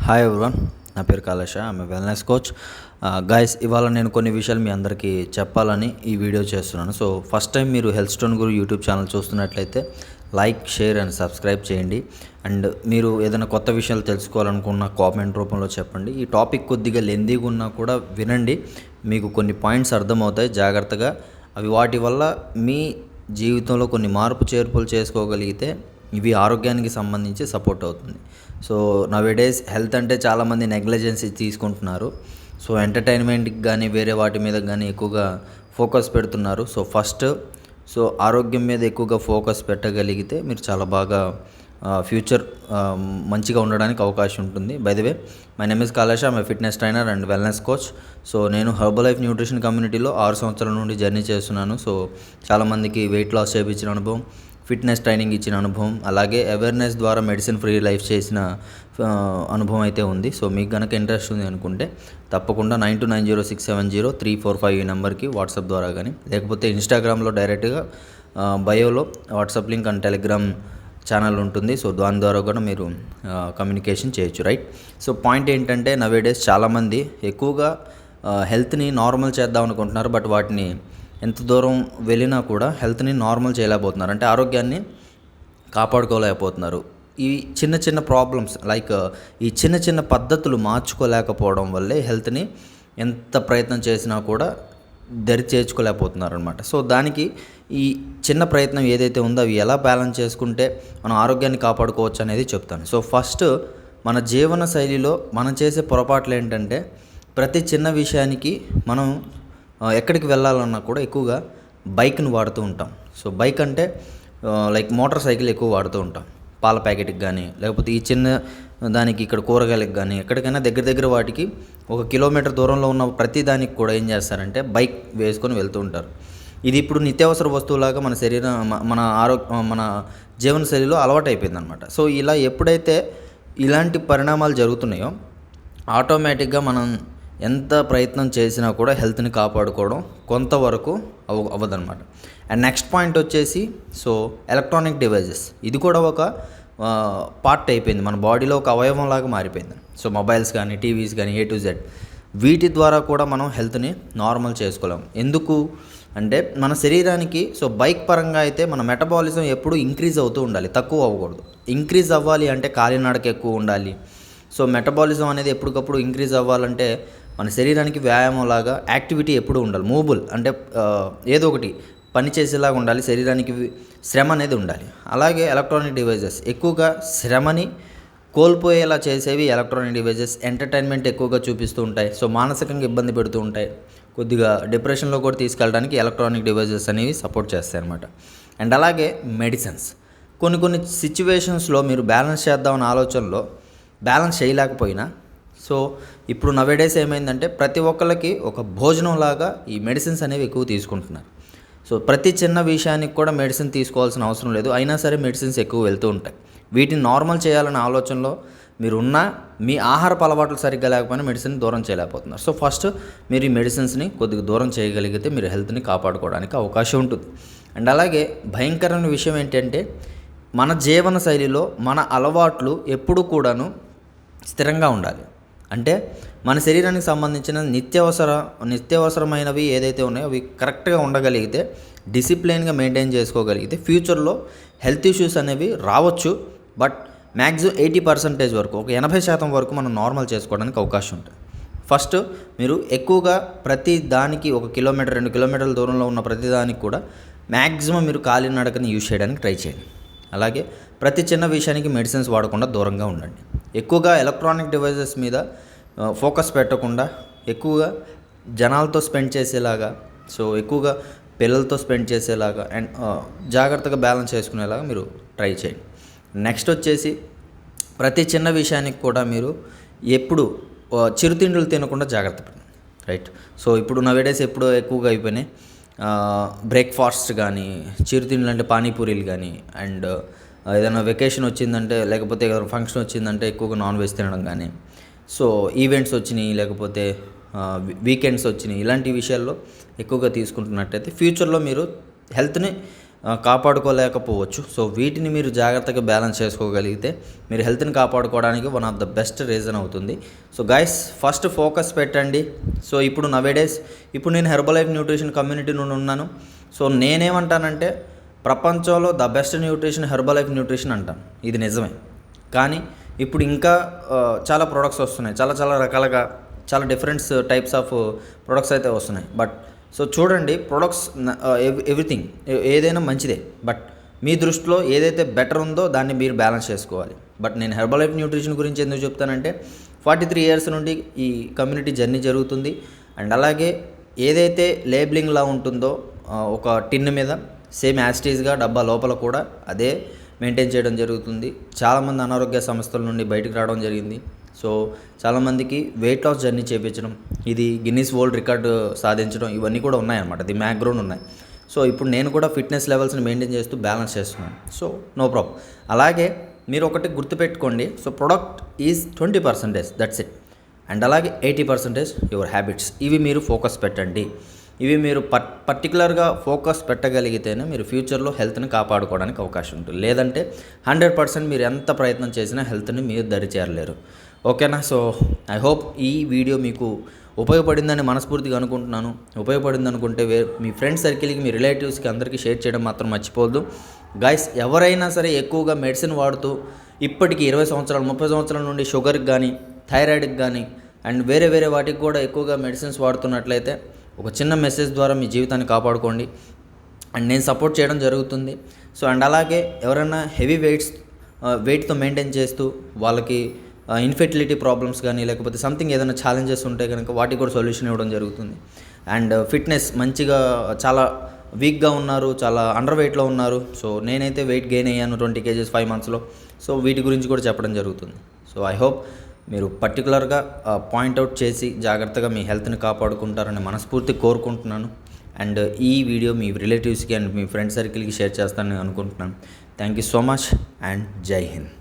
Hi everyone, నా పేరు కైలాష్. ఆమె వెల్నెస్ కోచ్. గైస్, ఇవాళ నేను కొన్ని విషయాలు మీ అందరికీ చెప్పాలని ఈ వీడియో చేస్తున్నాను. సో ఫస్ట్ టైం మీరు హెల్త్ స్టోన్ గురు యూట్యూబ్ ఛానల్ చూస్తున్నట్లయితే లైక్, షేర్ అండ్ సబ్స్క్రైబ్ చేయండి. అండ్ మీరు ఏదైనా కొత్త విషయాలు తెలుసుకోవాలనుకున్న కామెంట్ రూపంలో చెప్పండి. ఈ టాపిక్ కొద్దిగా లెందీగా ఉన్నా కూడా వినండి, మీకు కొన్ని పాయింట్స్ అర్థమవుతాయి జాగ్రత్తగా. అవి వాటి వల్ల మీ జీవితంలో కొన్ని మార్పు చేర్పులు చేసుకోగలిగితే ఇవి ఆరోగ్యానికి సంబంధించి సపోర్ట్ అవుతుంది. సో నవేడేస్ హెల్త్ అంటే చాలామంది నెగ్లిజెన్సీ తీసుకుంటున్నారు. సో ఎంటర్టైన్మెంట్కి కానీ వేరే వాటి మీద కానీ ఎక్కువగా ఫోకస్ పెడుతున్నారు. సో ఆరోగ్యం మీద ఎక్కువగా ఫోకస్ పెట్టగలిగితే మీరు చాలా బాగా ఫ్యూచర్ మంచిగా ఉండడానికి అవకాశం ఉంటుంది. By the way, my name is Kailash. I'm fitness trainer and wellness coach. So నేను హెర్బలైఫ్ న్యూట్రిషన్ కమ్యూనిటీలో 6 సంవత్సరాల నుండి జర్నీ చేస్తున్నాను. సో చాలామందికి వెయిట్ లాస్ చేయించిన అనుభవం, ఫిట్నెస్ ట్రైనింగ్ ఇచ్చిన అనుభవం, అలాగే అవేర్నెస్ ద్వారా మెడిసిన్ ఫ్రీ లైఫ్ చేసిన అనుభవం అయితే ఉంది. సో మీకు కనుక ఇంట్రెస్ట్ ఉంది అనుకుంటే తప్పకుండా 9290670345 ఈ నెంబర్కి వాట్సాప్ ద్వారా కానీ, లేకపోతే ఇన్స్టాగ్రామ్లో డైరెక్ట్గా బయోలో WhatsApp link and Telegram channel ఉంటుంది. సో దాని ద్వారా కూడా మీరు కమ్యూనికేషన్ చేయొచ్చు, రైట్? సో పాయింట్ ఏంటంటే, నవేడేస్ చాలామంది ఎక్కువగా హెల్త్ని నార్మల్ చేద్దాం అనుకుంటున్నారు, బట్ వాటిని ఎంత దూరం వెళ్ళినా కూడా హెల్త్ని నార్మల్ చేయలేకపోతున్నారు, అంటే ఆరోగ్యాన్ని కాపాడుకోలేకపోతున్నారు. ఈ చిన్న చిన్న ప్రాబ్లమ్స్ లైక్ ఈ చిన్న చిన్న పద్ధతులు మార్చుకోలేకపోవడం వల్లే హెల్త్ని ఎంత ప్రయత్నం చేసినా కూడా దరి చేర్చుకోలేకపోతున్నారు అనమాట. సో దానికి ఈ చిన్న ప్రయత్నం ఏదైతే ఉందో అవి ఎలా బ్యాలెన్స్ చేసుకుంటే మనం ఆరోగ్యాన్ని కాపాడుకోవచ్చు అనేది చెప్తాను. సో ఫస్ట్, మన జీవన శైలిలో మనం చేసే పొరపాట్లు ఏంటంటే, ప్రతి చిన్న విషయానికి మనం ఎక్కడికి వెళ్ళాలన్నా కూడా ఎక్కువగా బైక్ని వాడుతూ ఉంటాం. సో బైక్ అంటే లైక్ మోటార్ సైకిల్ ఎక్కువ వాడుతూ ఉంటాం, పాల ప్యాకెట్కి కానీ, లేకపోతే ఈ చిన్న దానికి ఇక్కడ కూరగాయలకు కానీ, ఎక్కడికైనా దగ్గర వాటికి 1 కిలోమీటర్ దూరంలో ఉన్న ప్రతి దానికి కూడా ఏం చేస్తారంటే బైక్ వేసుకొని వెళ్తూ ఉంటారు. ఇది ఇప్పుడు నిత్యావసర వస్తువులాగా మన శరీరం, మన జీవనశైలిలో అలవాటైపోయింది అనమాట. సో ఇలా ఎప్పుడైతే ఇలాంటి పరిణామాలు జరుగుతున్నాయో ఆటోమేటిక్గా మనం ఎంత ప్రయత్నం చేసినా కూడా హెల్త్ని కాపాడుకోవడం కొంతవరకు అవ్వదన్నమాట. అండ్ నెక్స్ట్ పాయింట్ వచ్చేసి, సో ఎలక్ట్రానిక్ డివైజెస్, ఇది కూడా ఒక పార్ట్ అయిపోయింది, మన బాడీలో ఒక అవయవం లాగా మారిపోయింది. సో మొబైల్స్ కానీ, టీవీస్ కానీ, A to Z, వీటి ద్వారా కూడా మనం హెల్త్ని నార్మల్ చేసుకోలేము. ఎందుకు అంటే మన శరీరానికి, సో బైక్ పరంగా అయితే మన మెటబాలిజం ఎప్పుడు ఇంక్రీజ్ అవుతూ ఉండాలి, తక్కువ అవ్వకూడదు. ఇంక్రీజ్ అవ్వాలి అంటే కాలినడక ఎక్కువ ఉండాలి. సో మెటబాలిజం అనేది ఎప్పటికప్పుడు ఇంక్రీజ్ అవ్వాలంటే మన శరీరానికి వ్యాయామం లాగా యాక్టివిటీ ఎప్పుడు ఉండాలి, మూవబుల్ అంటే ఏదో ఒకటి పని చేసేలాగా ఉండాలి, శరీరానికి శ్రమ అనేది ఉండాలి. అలాగే ఎలక్ట్రానిక్ డివైజెస్ ఎక్కువగా శ్రమని కోల్పోయేలా చేసేవి ఎలక్ట్రానిక్ డివైజెస్. ఎంటర్టైన్మెంట్ ఎక్కువగా చూపిస్తూ ఉంటాయి, సో మానసికంగా ఇబ్బంది పెడుతూ ఉంటాయి, కొద్దిగా డిప్రెషన్లో కూడా తీసుకెళ్ళడానికి ఎలక్ట్రానిక్ డివైజెస్ అనేవి సపోర్ట్ చేస్తాయి అన్నమాట. అండ్ అలాగే మెడిసిన్స్, కొన్ని సిచ్యువేషన్స్లో మీరు బ్యాలెన్స్ చేద్దామన్న ఆలోచనలో బ్యాలెన్స్ చేయలేకపోయినా, సో ఇప్పుడు నవేడేస్ ఏమైందంటే ప్రతి ఒక్కళ్ళకి ఒక భోజనం లాగా ఈ మెడిసిన్స్ అనేవి ఎక్కువ తీసుకుంటున్నారు. సో ప్రతి చిన్న విషయానికి కూడా మెడిసిన్ తీసుకోవాల్సిన అవసరం లేదు, అయినా సరే మెడిసిన్స్ ఎక్కువ వెళ్తూ ఉంటాయి. వీటిని నార్మల్ చేయాలనే ఆలోచనలో మీరున్న మీ ఆహారపు అలవాట్లు సరిగ్గా లేకపోయినా మెడిసిన్ దూరం చేయలేకపోతున్నారు. సో ఫస్ట్ మీరు ఈ మెడిసిన్స్ని కొద్దిగా దూరం చేయగలిగితే మీరు హెల్త్ని కాపాడుకోవడానికి అవకాశం ఉంటుంది. అండ్ అలాగే భయంకరమైన విషయం ఏంటంటే, మన జీవన శైలిలో మన అలవాట్లు ఎప్పుడు కూడాను స్థిరంగా ఉండాలి. అంటే మన శరీరానికి సంబంధించిన నిత్యవసరమైనవి ఏదైతే ఉన్నాయో అవి కరెక్ట్గా ఉండగలిగితే, డిసిప్లిన్గా మెయింటైన్ చేసుకోగలిగితే ఫ్యూచర్లో హెల్త్ ఇష్యూస్ అనేవి రావచ్చు, బట్ మ్యాక్సిమం 80% వరకు, ఒక 80% వరకు మనం నార్మల్ చేసుకోవడానికి అవకాశం ఉంటుంది. ఫస్ట్ మీరు ఎక్కువగా ప్రతి దానికి 1 కిలోమీటర్ 2 కిలోమీటర్ల దూరంలో ఉన్న ప్రతి దానికి కూడా మ్యాక్సిమం మీరు కాలినడకని యూజ్ చేయడానికి ట్రై చేయండి. అలాగే ప్రతి చిన్న విషయానికి మెడిసిన్స్ వాడకుండా దూరంగా ఉండండి. ఎక్కువగా ఎలక్ట్రానిక్ డివైజెస్ మీద ఫోకస్ పెట్టకుండా ఎక్కువగా జనాలతో స్పెండ్ చేసేలాగా, సో ఎక్కువగా పిల్లలతో స్పెండ్ చేసేలాగా అండ్ జాగ్రత్తగా బ్యాలెన్స్ చేసుకునేలాగా మీరు ట్రై చేయండి. నెక్స్ట్ వచ్చేసి, ప్రతి చిన్న విషయానికి కూడా మీరు ఎప్పుడు చిరుతిండులు తినకుండా జాగ్రత్త పడండి, రైట్? సో ఇప్పుడు నవేడేస్ ఎప్పుడు ఎక్కువగా అయిపోయినాయి బ్రేక్ఫాస్ట్ కానీ, చిరుతిండ్లు అంటే పానీపూరీలు కానీ, అండ్ ఏదైనా వెకేషన్ వచ్చిందంటే, లేకపోతే ఏదైనా ఫంక్షన్ వచ్చిందంటే ఎక్కువగా నాన్ వెజ్ తినడం కానీ, సో ఈవెంట్స్ వచ్చినాయి, లేకపోతే వీకెండ్స్ వచ్చినాయి, ఇలాంటి విషయాల్లో ఎక్కువగా తీసుకుంటున్నట్టయితే ఫ్యూచర్లో మీరు హెల్త్ని కాపాడుకోలేకపోవచ్చు. సో వీటిని మీరు జాగ్రత్తగా బ్యాలెన్స్ చేసుకోగలిగితే మీరు హెల్త్ని కాపాడుకోవడానికి one of the best reason అవుతుంది. సో గైస్, ఫస్ట్ ఫోకస్ పెట్టండి. సో ఇప్పుడు నవేడేస్ నేను హెర్బల్ లైఫ్ న్యూట్రిషన్ కమ్యూనిటీ నుండి ఉన్నాను. సో నేనేమంటానంటే ప్రపంచంలో the best nutrition herbal life nutrition అంటాను. ఇది నిజమే. కానీ ఇప్పుడు ఇంకా చాలా ప్రొడక్ట్స్ వస్తున్నాయి, చాలా రకాలుగా చాలా డిఫరెంట్ టైప్స్ ఆఫ్ ప్రొడక్ట్స్ అయితే వస్తున్నాయి. బట్ సో చూడండి, ప్రొడక్ట్స్ ఎవ్రీథింగ్ ఏదైనా మంచిదే, బట్ మీ దృష్టిలో ఏదైతే బెటర్ ఉందో దాన్ని మీరు బ్యాలెన్స్ చేసుకోవాలి. బట్ నేను హెర్బల్ లైఫ్ న్యూట్రిషన్ గురించి ఎందుకు చెప్తానంటే 43 ఇయర్స్ నుండి ఈ కమ్యూనిటీ జర్నీ జరుగుతుంది. అండ్ అలాగే ఏదైతే లేబులింగ్లా ఉంటుందో ఒక టిన్ మీద సేమ్ యాస్టీస్గా డబ్బా లోపల కూడా అదే మెయింటైన్ చేయడం జరుగుతుంది. చాలామంది అనారోగ్య సమస్యల నుండి బయటకు రావడం జరిగింది. సో చాలామందికి వెయిట్ లాస్ జర్నీ చేయించడం, ఇది గిన్నీస్ వరల్డ్ రికార్డు సాధించడం, ఇవన్నీ కూడా ఉన్నాయన్నమాట. ది బ్యాక్గ్రౌండ్ ఉన్నాయి. సో ఇప్పుడు నేను కూడా ఫిట్నెస్ లెవెల్స్ని మెయింటైన్ చేస్తూ బ్యాలెన్స్ చేస్తున్నాను. So no problem. అలాగే మీరు ఒకటి గుర్తుపెట్టుకోండి. So product is 20%, that's it. And అలాగే 80% యువర్ హ్యాబిట్స్. ఇవి మీరు ఫోకస్ పెట్టండి. ఇవి మీరు పర్టికులర్గా ఫోకస్ పెట్టగలిగితేనే మీరు ఫ్యూచర్లో హెల్త్ని కాపాడుకోవడానికి అవకాశం ఉంటుంది. లేదంటే 100% మీరు ఎంత ప్రయత్నం చేసినా హెల్త్ని మీరు దరి చేరలేరు. ఓకేనా? సో ఐ హోప్ ఈ వీడియో మీకు ఉపయోగపడిందని మనస్ఫూర్తిగా అనుకుంటున్నాను. ఉపయోగపడింది అనుకుంటే మీ ఫ్రెండ్స్ సర్కిల్కి, మీ రిలేటివ్స్కి అందరికీ షేర్ చేయడం మాత్రం మర్చిపోవద్దు. గైస్, ఎవరైనా సరే ఎక్కువగా మెడిసిన్ వాడుతూ ఇప్పటికీ 20 సంవత్సరాలు 30 సంవత్సరాల నుండి షుగర్కి కానీ, థైరాయిడ్కి కానీ అండ్ వేరే వాటికి కూడా ఎక్కువగా మెడిసిన్స్ వాడుతున్నట్లయితే ఒక చిన్న మెసేజ్ ద్వారా మీ జీవితాన్ని కాపాడుకోండి. అండ్ నేను సపోర్ట్ చేయడం జరుగుతుంది. సో అండ్ అలాగే ఎవరైనా హెవీ వెయిట్తో మెయింటైన్ చేస్తూ వాళ్ళకి ఇన్ఫెర్టిలిటీ ప్రాబ్లమ్స్ కానీ లేకపోతే సంథింగ్ ఏదైనా ఛాలెంజెస్ ఉంటే కనుక వాటికి కూడా సొల్యూషన్ ఇవ్వడం జరుగుతుంది. అండ్ ఫిట్నెస్ మంచిగా చాలా వీక్గా ఉన్నారు, చాలా అండర్ వెయిట్లో ఉన్నారు. సో నేనైతే వెయిట్ గెయిన్ అయ్యాను 20 kgs 5 monthsలో. సో వీటి గురించి కూడా చెప్పడం జరుగుతుంది. సో ఐ హోప్ మీరు పర్టికులర్గా పాయింట్అవుట్ చేసి జాగ్రత్తగా మీ హెల్త్ని కాపాడుకుంటారని మనస్ఫూర్తి కోరుకుంటున్నాను. అండ్ ఈ వీడియో మీ రిలేటివ్స్కి అండ్ మీ ఫ్రెండ్ సర్కిల్కి షేర్ చేస్తానని అనుకుంటున్నాను. Thank you so much and జై హింద్.